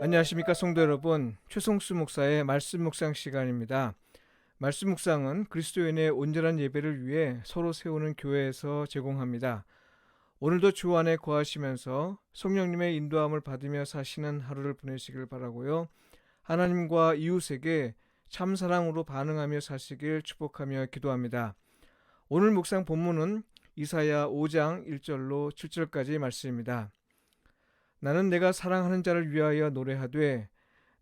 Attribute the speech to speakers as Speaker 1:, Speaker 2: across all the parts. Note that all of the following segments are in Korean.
Speaker 1: 안녕하십니까 성도 여러분, 최성수 목사의 말씀 묵상 시간입니다. 말씀 묵상은 그리스도인의 온전한 예배를 위해 서로 세우는 교회에서 제공합니다. 오늘도 주 안에 거하시면서 성령님의 인도함을 받으며 사시는 하루를 보내시길 바라고요. 하나님과 이웃에게 참 사랑으로 반응하며 사시길 축복하며 기도합니다. 오늘 묵상 본문은 이사야 5장 1절로 7절까지 말씀입니다. 나는 내가 사랑하는 자를 위하여 노래하되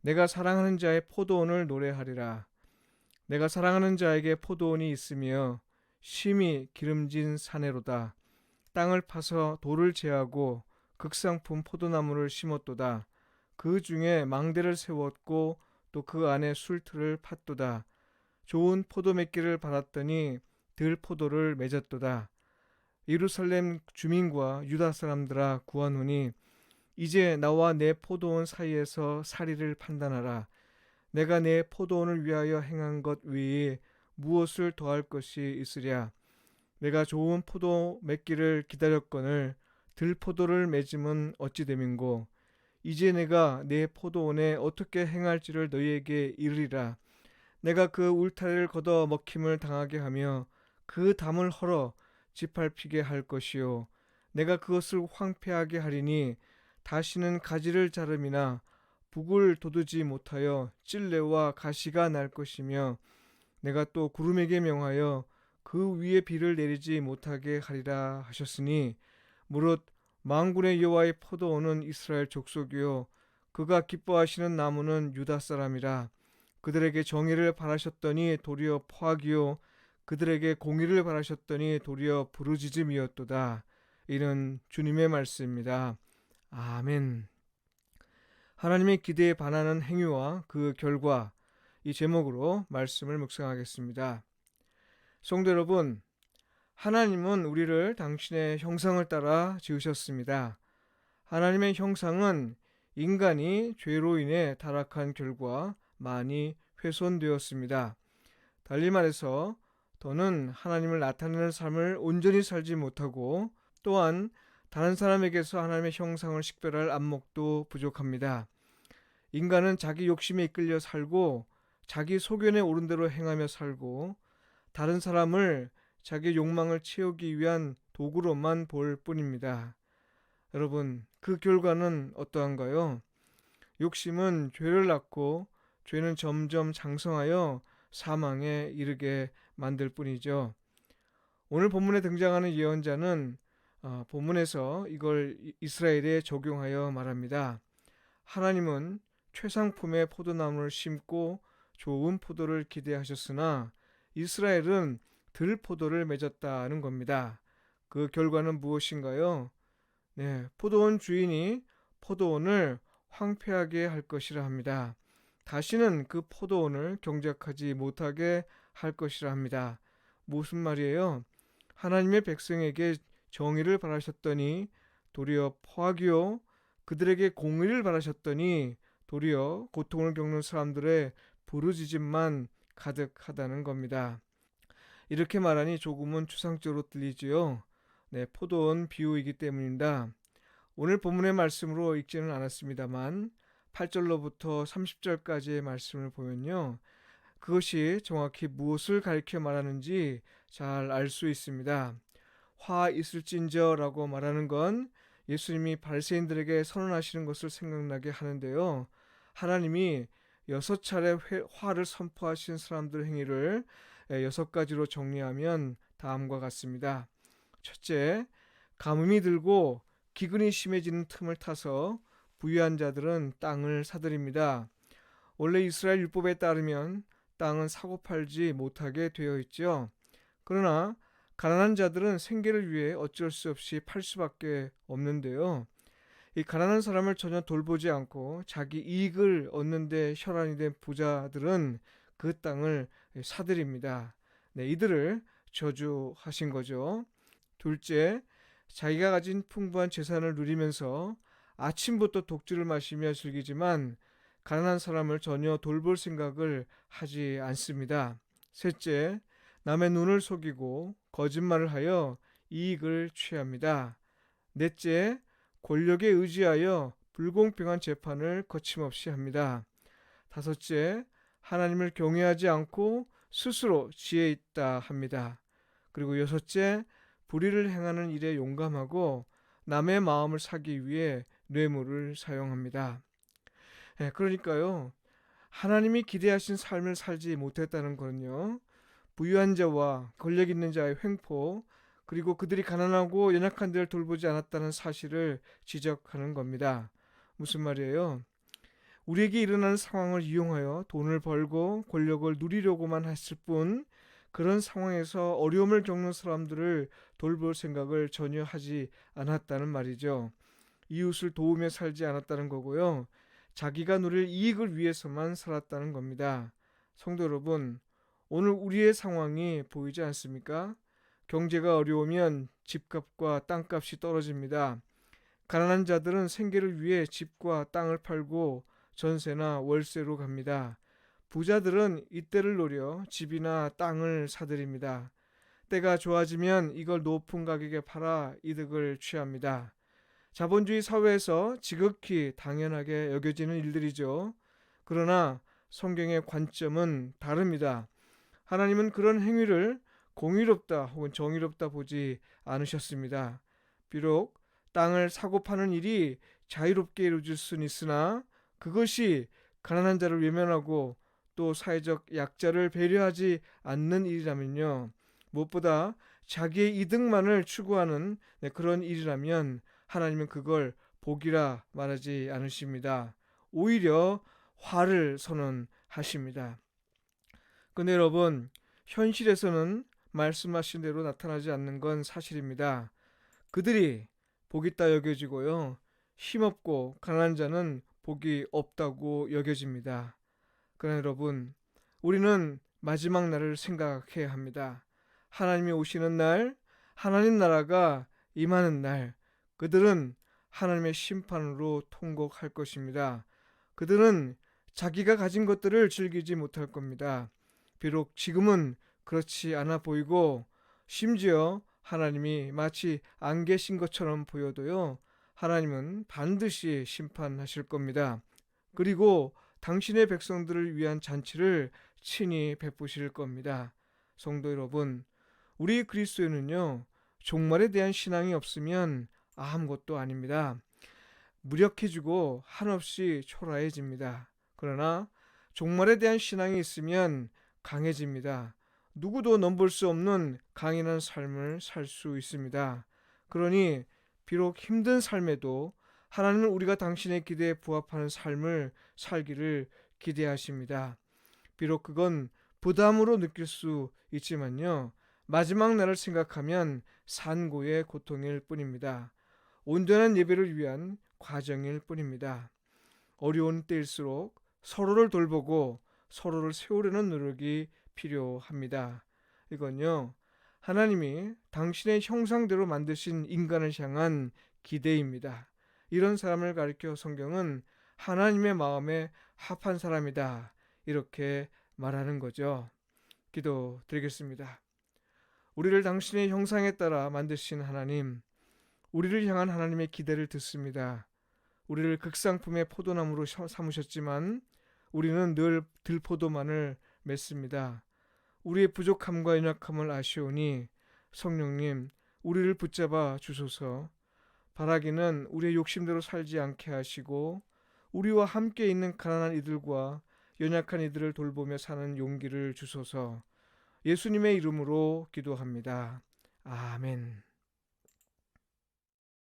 Speaker 1: 내가 사랑하는 자의 포도원을 노래하리라. 내가 사랑하는 자에게 포도원이 있으며 심히 기름진 사내로다. 땅을 파서 돌을 제하고 극상품 포도나무를 심었도다. 그 중에 망대를 세웠고 또 그 안에 술틀을 팠도다. 좋은 포도 맺기를 바랐더니 들포도를 맺었도다. 예루살렘 주민과 유다 사람들아 구하노니 이제 나와 내 포도원 사이에서 사리를 판단하라. 내가 내 포도원을 위하여 행한 것 외에 무엇을 더할 것이 있으랴. 내가 좋은 포도 맺기를 기다렸거늘 들포도를 맺음은 어찌 됨인고. 이제 내가 내 포도원에 어떻게 행할지를 너희에게 이르리라. 내가 그 울타리를 걷어 먹힘을 당하게 하며 그 담을 헐어 짓밟히게 할 것이요. 내가 그것을 황폐하게 하리니 다시는 가지를 자름이나 북을 돋우지 못하여 찔레와 가시가 날 것이며 내가 또 구름에게 명하여 그 위에 비를 내리지 못하게 하리라 하셨으니 무릇 만군의 여호와의 포도원은 이스라엘 족속이요 그가 기뻐하시는 나무는 유다 사람이라. 그들에게 정의를 바라셨더니 도리어 포악이요 그들에게 공의를 바라셨더니 도리어 부르짖음이었도다. 이는 주님의 말씀입니다. 아멘. 하나님의 기대에 반하는 행위와 그 결과, 이 제목으로 말씀을 묵상하겠습니다. 성도 여러분, 하나님은 우리를 당신의 형상을 따라 지으셨습니다. 하나님의 형상은 인간이 죄로 인해 타락한 결과 많이 훼손되었습니다. 달리 말해서 더는 하나님을 나타내는 삶을 온전히 살지 못하고 또한 다른 사람에게서 하나님의 형상을 식별할 안목도 부족합니다. 인간은 자기 욕심에 이끌려 살고 자기 소견에 오른 대로 행하며 살고 다른 사람을 자기 욕망을 채우기 위한 도구로만 볼 뿐입니다. 여러분, 그 결과는 어떠한가요? 욕심은 죄를 낳고 죄는 점점 장성하여 사망에 이르게 만들 뿐이죠. 오늘 본문에 등장하는 예언자는 본문에서 이걸 이스라엘에 적용하여 말합니다. 하나님은 최상품의 포도나무를 심고 좋은 포도를 기대하셨으나 이스라엘은 들포도를 맺었다는 겁니다. 그 결과는 무엇인가요? 네, 포도원 주인이 포도원을 황폐하게 할 것이라 합니다. 다시는 그 포도원을 경작하지 못하게 할 것이라 합니다. 무슨 말이에요? 하나님의 백성에게 정의를 바라셨더니 도리어 포악이요 그들에게 공의를 바라셨더니 도리어 고통을 겪는 사람들의 부르짖음만 가득하다는 겁니다. 이렇게 말하니 조금은 추상적으로 들리지요. 네, 포도원 비유이기 때문입니다. 오늘 본문의 말씀으로 읽지는 않았습니다만 8절로부터 30절까지의 말씀을 보면요. 그것이 정확히 무엇을 가리켜 말하는지 잘 알 수 있습니다. 화 있을진저라고 말하는 건 예수님이 바리새인들에게 선언하시는 것을 생각나게 하는데요. 하나님이 6차례 화를 선포하신 사람들 행위를 6가지로 정리하면 다음과 같습니다. 첫째, 가뭄이 들고 기근이 심해지는 틈을 타서 부유한 자들은 땅을 사들입니다. 원래 이스라엘 율법에 따르면 땅은 사고 팔지 못하게 되어 있죠. 그러나 가난한 자들은 생계를 위해 어쩔 수 없이 팔 수밖에 없는데요. 이 가난한 사람을 전혀 돌보지 않고 자기 이익을 얻는 데 혈안이 된 부자들은 그 땅을 사들입니다. 네, 이들을 저주하신 거죠. 둘째, 자기가 가진 풍부한 재산을 누리면서 아침부터 독주를 마시며 즐기지만 가난한 사람을 전혀 돌볼 생각을 하지 않습니다. 셋째, 남의 눈을 속이고 거짓말을 하여 이익을 취합니다. 넷째, 권력에 의지하여 불공평한 재판을 거침없이 합니다. 다섯째, 하나님을 경외하지 않고 스스로 지혜 있다 합니다. 그리고 여섯째, 불의를 행하는 일에 용감하고 남의 마음을 사기 위해 뇌물을 사용합니다. 그러니까요, 하나님이 기대하신 삶을 살지 못했다는 거는요, 부유한 자와 권력 있는 자의 횡포, 그리고 그들이 가난하고 연약한 자를 돌보지 않았다는 사실을 지적하는 겁니다. 무슨 말이에요? 우리에게 일어나는 상황을 이용하여 돈을 벌고 권력을 누리려고만 했을 뿐, 그런 상황에서 어려움을 겪는 사람들을 돌볼 생각을 전혀 하지 않았다는 말이죠. 이웃을 도우며 살지 않았다는 거고요. 자기가 누릴 이익을 위해서만 살았다는 겁니다. 성도 여러분, 오늘 우리의 상황이 보이지 않습니까? 경제가 어려우면 집값과 땅값이 떨어집니다. 가난한 자들은 생계를 위해 집과 땅을 팔고 전세나 월세로 갑니다. 부자들은 이때를 노려 집이나 땅을 사들입니다. 때가 좋아지면 이걸 높은 가격에 팔아 이득을 취합니다. 자본주의 사회에서 지극히 당연하게 여겨지는 일들이죠. 그러나 성경의 관점은 다릅니다. 하나님은 그런 행위를 공의롭다 혹은 정의롭다 보지 않으셨습니다. 비록 땅을 사고 파는 일이 자유롭게 이루어질 수는 있으나 그것이 가난한 자를 외면하고 또 사회적 약자를 배려하지 않는 일이라면요, 무엇보다 자기의 이득만을 추구하는 그런 일이라면 하나님은 그걸 복이라 말하지 않으십니다. 오히려 화를 선언하십니다. 근데 여러분, 현실에서는 말씀하신 대로 나타나지 않는 건 사실입니다. 그들이 복이 있다 여겨지고요, 힘없고 가난한 자는 복이 없다고 여겨집니다. 그러나 여러분, 우리는 마지막 날을 생각해야 합니다. 하나님이 오시는 날, 하나님 나라가 임하는 날, 그들은 하나님의 심판으로 통곡할 것입니다. 그들은 자기가 가진 것들을 즐기지 못할 겁니다. 비록 지금은 그렇지 않아 보이고 심지어 하나님이 마치 안 계신 것처럼 보여도요, 하나님은 반드시 심판하실 겁니다. 그리고 당신의 백성들을 위한 잔치를 친히 베푸실 겁니다. 성도 여러분, 우리 그리스도인은요, 종말에 대한 신앙이 없으면 아무것도 아닙니다. 무력해지고 한없이 초라해집니다. 그러나 종말에 대한 신앙이 있으면 강해집니다. 누구도 넘볼 수 없는 강인한 삶을 살 수 있습니다. 그러니 비록 힘든 삶에도 하나님은 우리가 당신의 기대에 부합하는 삶을 살기를 기대하십니다. 비록 그건 부담으로 느낄 수 있지만요, 마지막 날을 생각하면 산고의 고통일 뿐입니다. 온전한 예배를 위한 과정일 뿐입니다. 어려운 때일수록 서로를 돌보고 서로를 세우려는 노력이 필요합니다. 이건요, 하나님이 당신의 형상대로 만드신 인간을 향한 기대입니다. 이런 사람을 가리켜 성경은 하나님의 마음에 합한 사람이다, 이렇게 말하는 거죠. 기도 드리겠습니다. 우리를 당신의 형상에 따라 만드신 하나님, 우리를 향한 하나님의 기대를 듣습니다. 우리를 극상품의 포도나무로 삼으셨지만 우리는 늘 들포도만을 맺습니다. 우리의 부족함과 연약함을 아시오니 성령님, 우리를 붙잡아 주소서. 바라기는 우리의 욕심대로 살지 않게 하시고 우리와 함께 있는 가난한 이들과 연약한 이들을 돌보며 사는 용기를 주소서. 예수님의 이름으로 기도합니다. 아멘.